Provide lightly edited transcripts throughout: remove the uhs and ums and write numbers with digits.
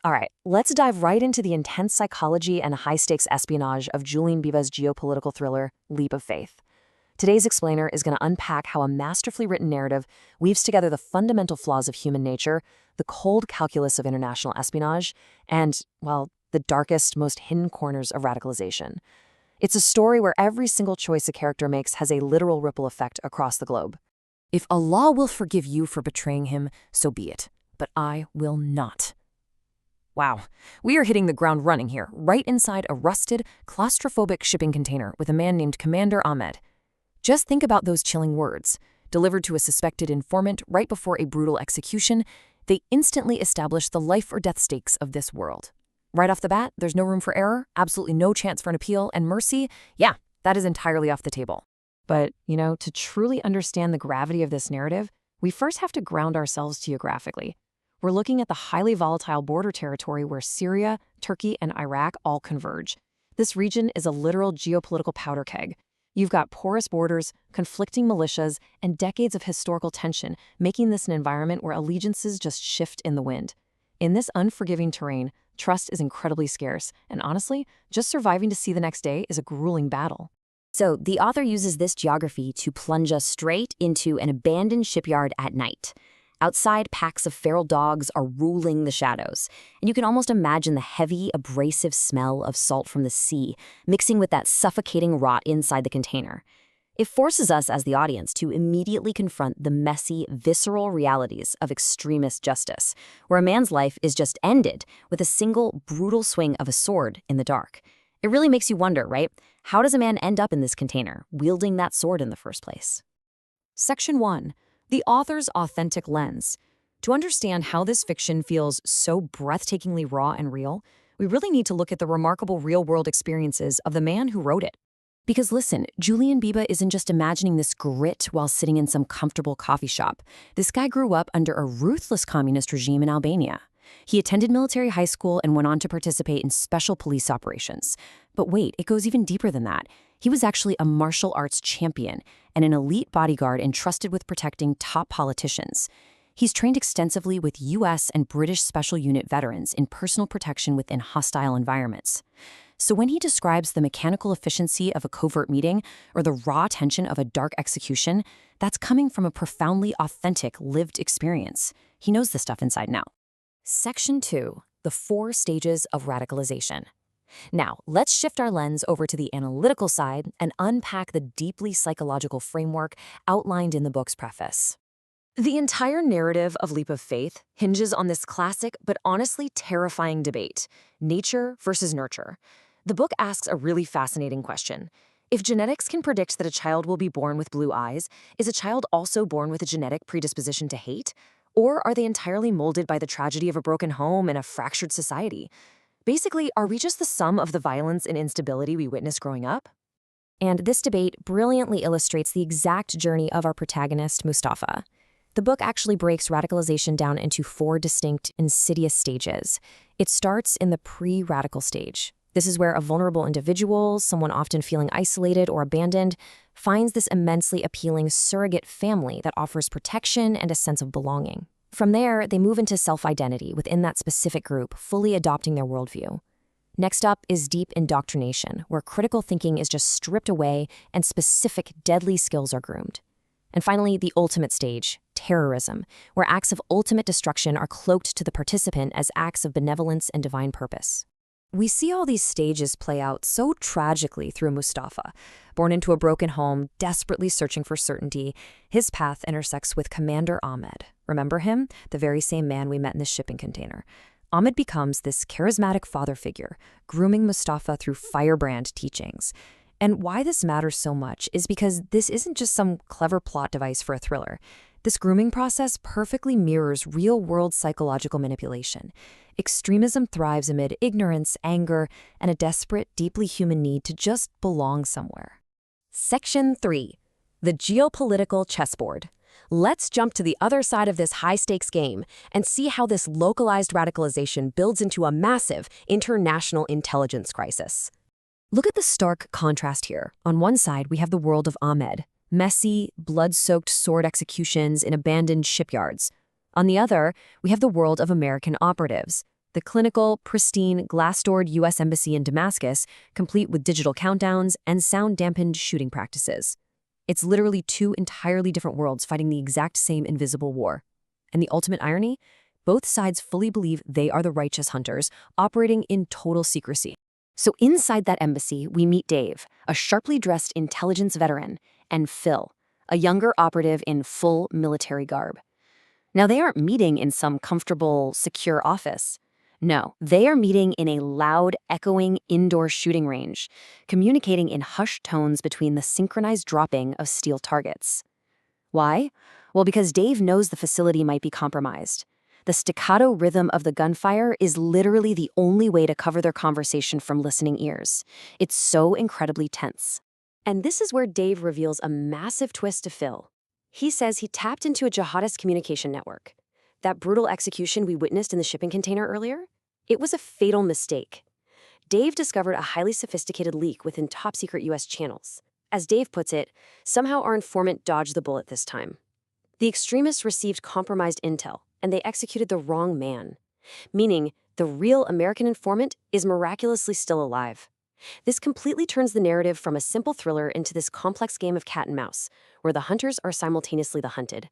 All right, let's dive right into the intense psychology and high-stakes espionage of Julian Biba's geopolitical thriller, Leap of Faith. Today's explainer is going to unpack how a masterfully written narrative weaves together the fundamental flaws of human nature, the cold calculus of international espionage, and, well, the darkest, most hidden corners of radicalization. It's a story where every single choice a character makes has a literal ripple effect across the globe. If Allah will forgive you for betraying him, so be it. But I will not. Wow, we are hitting the ground running here, right inside a rusted, claustrophobic shipping container with a man named Commander Ahmed. Just think about those chilling words. Delivered to a suspected informant right before a brutal execution, they instantly establish the life or death stakes of this world. Right off the bat, there's no room for error, absolutely no chance for an appeal, and mercy, yeah, that is entirely off the table. But, to truly understand the gravity of this narrative, we first have to ground ourselves geographically. We're looking at the highly volatile border territory where Syria, Turkey, and Iraq all converge. This region is a literal geopolitical powder keg. You've got porous borders, conflicting militias, and decades of historical tension, making this an environment where allegiances just shift in the wind. In this unforgiving terrain, trust is incredibly scarce, and honestly, just surviving to see the next day is a grueling battle. So the author uses this geography to plunge us straight into an abandoned shipyard at night. Outside, packs of feral dogs are ruling the shadows, and you can almost imagine the heavy, abrasive smell of salt from the sea mixing with that suffocating rot inside the container. It forces us as the audience to immediately confront the messy, visceral realities of extremist justice, where a man's life is just ended with a single, brutal swing of a sword in the dark. It really makes you wonder, right? How does a man end up in this container, wielding that sword in the first place? Section 1. The author's authentic lens. To understand how this fiction feels so breathtakingly raw and real, we really need to look at the remarkable real-world experiences of the man who wrote it. Because listen, Julian Biba isn't just imagining this grit while sitting in some comfortable coffee shop. This guy grew up under a ruthless communist regime in Albania. He attended military high school and went on to participate in special police operations. But wait, it goes even deeper than that. He was actually a martial arts champion and an elite bodyguard entrusted with protecting top politicians. He's trained extensively with U.S. and British special unit veterans in personal protection within hostile environments. So when he describes the mechanical efficiency of a covert meeting or the raw tension of a dark execution, that's coming from a profoundly authentic, lived experience. He knows this stuff inside and out. Section 2. The 4 stages of radicalization. Now, let's shift our lens over to the analytical side and unpack the deeply psychological framework outlined in the book's preface. The entire narrative of Leap of Faith hinges on this classic but honestly terrifying debate: nature versus nurture. The book asks a really fascinating question. If genetics can predict that a child will be born with blue eyes, is a child also born with a genetic predisposition to hate? Or are they entirely molded by the tragedy of a broken home and a fractured society? Basically, are we just the sum of the violence and instability we witnessed growing up? And this debate brilliantly illustrates the exact journey of our protagonist, Mustafa. The book actually breaks radicalization down into 4 distinct, insidious stages. It starts in the pre-radical stage. This is where a vulnerable individual, someone often feeling isolated or abandoned, finds this immensely appealing surrogate family that offers protection and a sense of belonging. From there, they move into self-identity within that specific group, fully adopting their worldview. Next up is deep indoctrination, where critical thinking is just stripped away and specific deadly skills are groomed. And finally, the ultimate stage, terrorism, where acts of ultimate destruction are cloaked to the participant as acts of benevolence and divine purpose. We see all these stages play out so tragically through Mustafa. Born into a broken home, desperately searching for certainty, his path intersects with Commander Ahmed. Remember him? The very same man we met in the shipping container. Ahmed becomes this charismatic father figure, grooming Mustafa through firebrand teachings. And why this matters so much is because this isn't just some clever plot device for a thriller. This grooming process perfectly mirrors real-world psychological manipulation. Extremism thrives amid ignorance, anger, and a desperate, deeply human need to just belong somewhere. Section 3. The geopolitical chessboard. Let's jump to the other side of this high-stakes game and see how this localized radicalization builds into a massive international intelligence crisis. Look at the stark contrast here. On one side, we have the world of Ahmed, messy, blood-soaked sword executions in abandoned shipyards. On the other, we have the world of American operatives, the clinical, pristine, glass-doored U.S. Embassy in Damascus, complete with digital countdowns and sound-dampened shooting practices. It's literally two entirely different worlds fighting the exact same invisible war. And the ultimate irony? Both sides fully believe they are the righteous hunters, operating in total secrecy. So inside that embassy, we meet Dave, a sharply dressed intelligence veteran, and Phil, a younger operative in full military garb. Now, they aren't meeting in some comfortable, secure office. No, they are meeting in a loud, echoing indoor shooting range, communicating in hushed tones between the synchronized dropping of steel targets. Why? Well, because Dave knows the facility might be compromised. The staccato rhythm of the gunfire is literally the only way to cover their conversation from listening ears. It's so incredibly tense. And this is where Dave reveals a massive twist to Phil. He says he tapped into a jihadist communication network. That brutal execution we witnessed in the shipping container earlier? It was a fatal mistake. Dave discovered a highly sophisticated leak within top-secret U.S. channels. As Dave puts it, somehow our informant dodged the bullet this time. The extremists received compromised intel, and they executed the wrong man. Meaning, the real American informant is miraculously still alive. This completely turns the narrative from a simple thriller into this complex game of cat and mouse, where the hunters are simultaneously the hunted.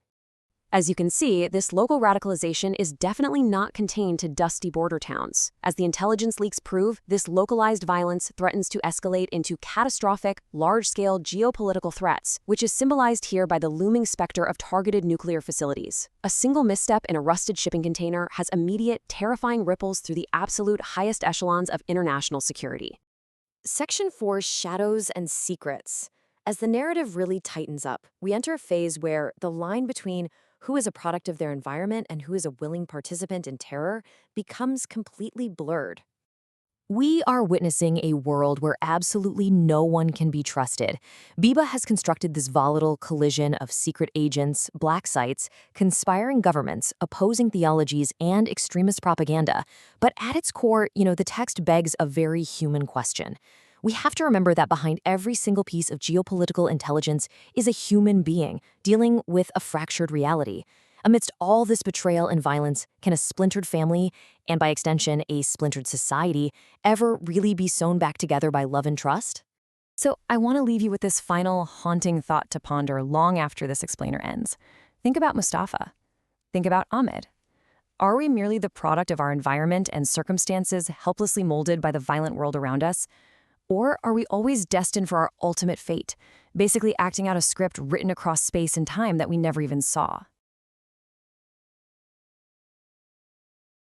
As you can see, this local radicalization is definitely not contained to dusty border towns. As the intelligence leaks prove, this localized violence threatens to escalate into catastrophic, large-scale geopolitical threats, which is symbolized here by the looming specter of targeted nuclear facilities. A single misstep in a rusted shipping container has immediate, terrifying ripples through the absolute highest echelons of international security. Section 4, Shadows and Secrets. As the narrative really tightens up, we enter a phase where the line between who is a product of their environment and who is a willing participant in terror becomes completely blurred. We are witnessing a world where absolutely no one can be trusted. Biba has constructed this volatile collision of secret agents, black sites, conspiring governments, opposing theologies, and extremist propaganda. But at its core, the text begs a very human question. We have to remember that behind every single piece of geopolitical intelligence is a human being dealing with a fractured reality. Amidst all this betrayal and violence, can a splintered family, and by extension, a splintered society, ever really be sewn back together by love and trust? So I want to leave you with this final haunting thought to ponder long after this explainer ends. Think about Mustafa. Think about Ahmed. Are we merely the product of our environment and circumstances helplessly molded by the violent world around us? Or are we always destined for our ultimate fate, basically acting out a script written across space and time that we never even saw?